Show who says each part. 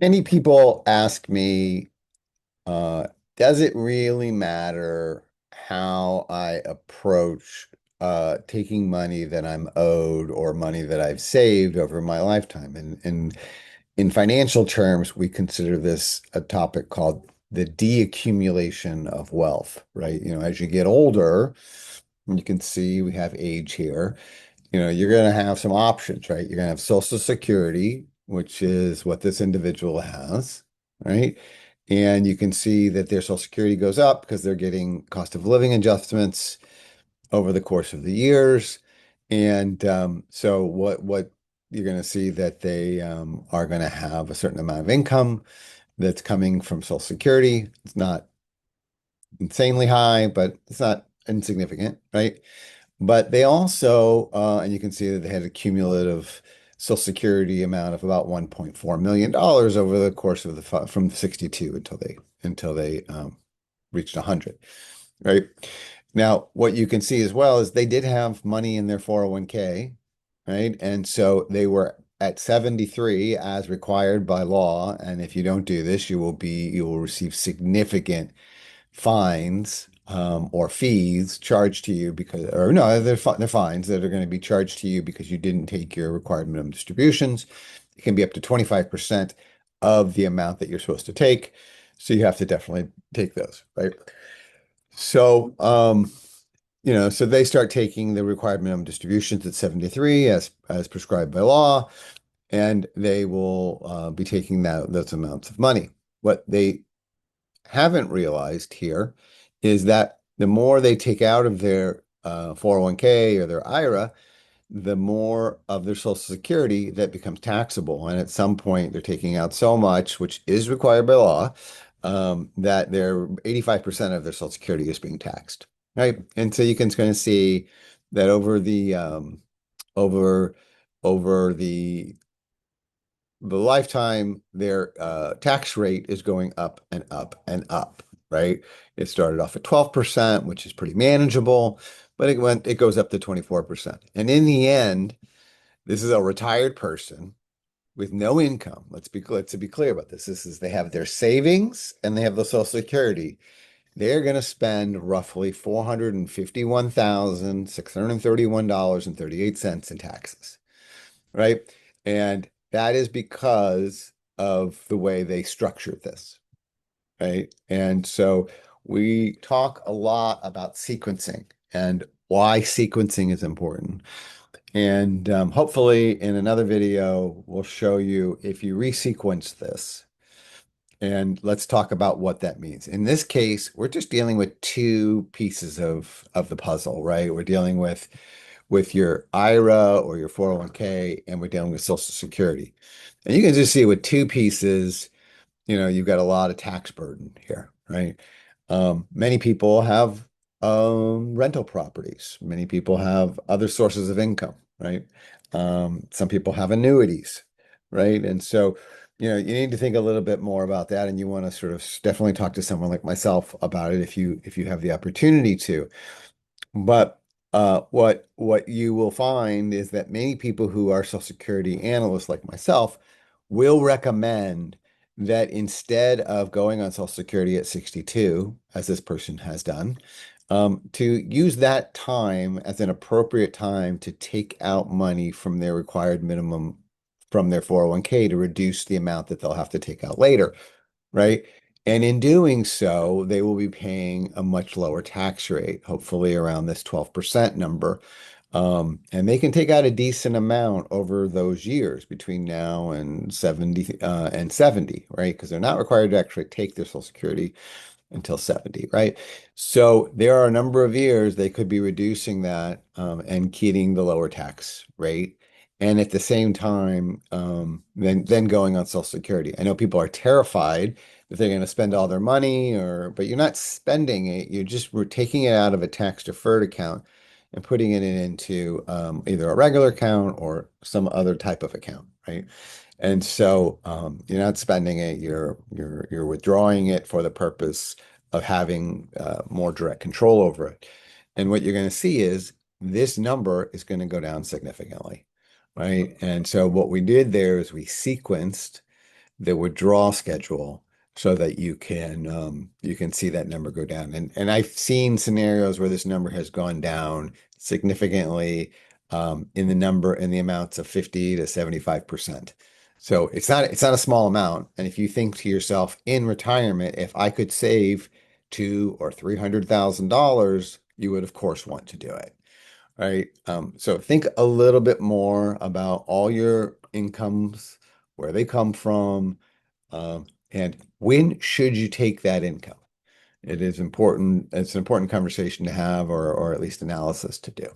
Speaker 1: Many people ask me, uh, does it really matter how I approach taking money that I'm owed or money that I've saved over my lifetime? And in financial terms, we consider this a topic called the deaccumulation of wealth, right? As you get older, you can see we have age here. You're going to have some options, right? You're going to have Social Security, which is what this individual has, right? And you can see that their Social Security goes up because they're getting cost of living adjustments over the course of the years. And so what you're going to see that they are going to have a certain amount of income that's coming from Social Security. It's not insanely high, but it's not insignificant, right? But they also, and you can see that they had a cumulative Social Security amount of about $1.4 million over the course of from 62 until they reached 100, right? Now, what you can see as well is they did have money in their 401k, right? And so they were at 73 as required by law. And if you don't do this, you will receive significant fines or fees charged to you because, or no, they're fines that are going to be charged to you because you didn't take your required minimum distributions. It can be up to 25% of the amount that you're supposed to take. So you have to definitely take those, right? So, so they start taking the required minimum distributions at 73 as prescribed by law, and they will be taking those amounts of money. What they haven't realized here is that the more they take out of their 401k or their IRA, the more of their Social Security that becomes taxable. And at some point, they're taking out so much, which is required by law, that their 85% of their Social Security is being taxed, right? And so you can kind of see that over over the lifetime, their tax rate is going up and up and up, right? It started off at 12%, which is pretty manageable, but it goes up to 24%. And in the end, this is a retired person with no income. Let's be clear about this. They have their savings and they have the Social Security. They're going to spend roughly $451,631.38 in taxes, right? And that is because of the way they structured this, right? And so we talk a lot about sequencing and why sequencing is important. And hopefully in another video, we'll show you if you resequence this. And let's talk about what that means. In this case, we're just dealing with two pieces of the puzzle, right? We're dealing with your IRA or your 401k, and we're dealing with Social Security. And you can just see with two pieces, you've got a lot of tax burden here, right? Many people have rental properties. Many people have other sources of income, right? Some people have annuities, right? And so, you need to think a little bit more about that, and you want to sort of definitely talk to someone like myself about it if you have the opportunity to. But what you will find is that many people who are Social Security analysts like myself will recommend that instead of going on Social Security at 62, as this person has done, to use that time as an appropriate time to take out money from their required minimum from their 401k to reduce the amount that they'll have to take out later, right? And in doing so, they will be paying a much lower tax rate, hopefully around this 12% number. And they can take out a decent amount over those years between now and 70, right? Because they're not required to actually take their Social Security until 70, right? So there are a number of years they could be reducing that and keeping the lower tax rate. And at the same time, then going on Social Security. I know people are terrified that they're going to spend all their money, but you're not spending it. We're taking it out of a tax deferred account and putting it into either a regular account or some other type of account, right? And so you're not spending it, you're withdrawing it for the purpose of having more direct control over it. And what you're going to see is this number is going to go down significantly, right? And so what we did there is we sequenced the withdrawal schedule so that you can see that number go down. And I've seen scenarios where this number has gone down significantly in the amounts of 50 to 75%. So it's not a small amount. And if you think to yourself in retirement, if I could save two or $300,000, you would of course want to do it. Right. So think a little bit more about all your incomes, where they come from, and when should you take that income? It is important. It's an important conversation to have, or at least analysis to do.